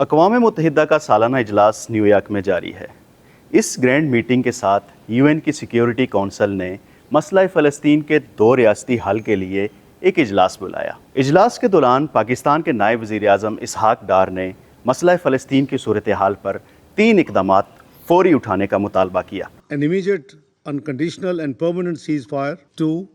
अक़वाम मुत्तहिदा का सालाना इजलास न्यूयॉर्क में जारी है। इस ग्रैंड मीटिंग के साथ यूएन की सिक्योरिटी काउंसिल ने मसला फ़लस्तीन के 2 रियासती हल के लिए एक इजलास बुलाया। इजलास के दौरान पाकिस्तान के नायब वज़ीर-ए-आज़म इसहाक डार ने मसला फ़लस्तीन की सूरत हाल पर 3 इक़दामात फ़ौरी उठाने का मुतालबा किया। An immediate, unconditional and permanent ceasefire. 2.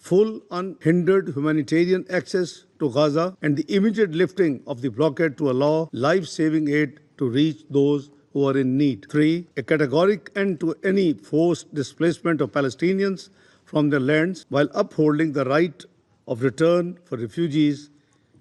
Full unhindered humanitarian access to Gaza and the immediate lifting of the blockade to allow life-saving aid to reach those who are in need. 3. A categoric end to any forced displacement of Palestinians from their lands while upholding the right of return for refugees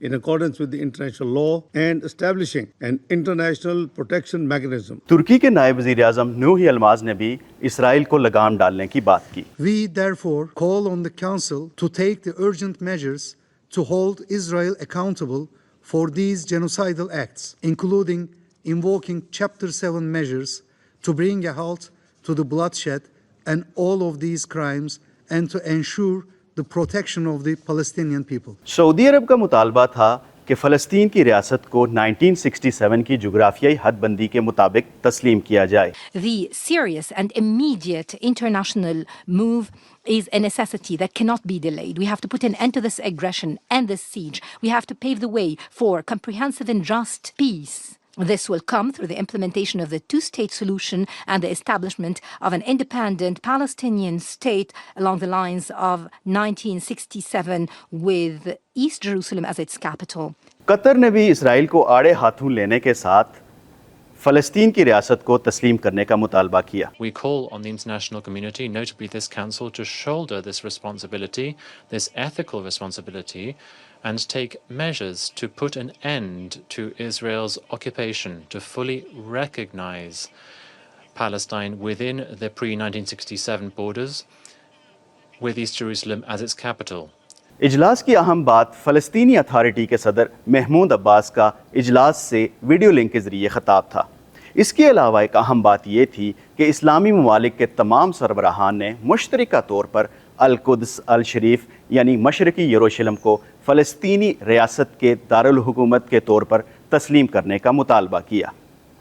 in accordance with the international law and establishing an international protection mechanism. तुर्की के नायब वज़ीर-ए-आज़म नूही Almaz ने भी Israel को लगाम डालने की बात की। We therefore call on the Council to take the urgent measures to hold Israel accountable for these genocidal acts, including invoking Chapter 7 measures to bring a halt to the bloodshed and all of these crimes and to ensure the protection of the Palestinian people. Saudi Arab का मुतालबा था कि फ़लस्तीन की रियासत को 1967 की जुग्राफियाई हदबंदी के मुताबिक तस्लीम किया जाए। The serious and immediate international move is a necessity that cannot be delayed. We have to put an end to this aggression and this siege. We have to pave the way for comprehensive and just peace. This will come through the implementation of the two-state solution and the establishment of an independent Palestinian state along the lines of 1967 with East Jerusalem as its capital. Qatar ने भी Israel को आड़े हाथों लेने के साथ फ़लस्तीन की रियासत को तस्लीम करने का मुतालबा किया। We call on the international community, notably this council, to shoulder this responsibility, this ethical responsibility, and take measures to put an end to Israel's occupation, to fully recognize Palestine within the pre-1967 borders, with East Jerusalem as its capital. इजलास की अहम बात फ़लस्तीनी authority के सदर महमूद अब्बास का इजलास से video link के ज़रिए ख़िताब था। इसके अलावा एक अहम बात ये थी कि इस्लामी ममालिक के तमाम सरबराहान ने मुश्तरका तौर पर अल-कुद्स अल-शरीफ यानी मशरक़ी यरूशलेम को फ़लस्तीनी रियासत के दारुल हुकूमत के तौर पर तस्लीम करने का मुतालबा किया।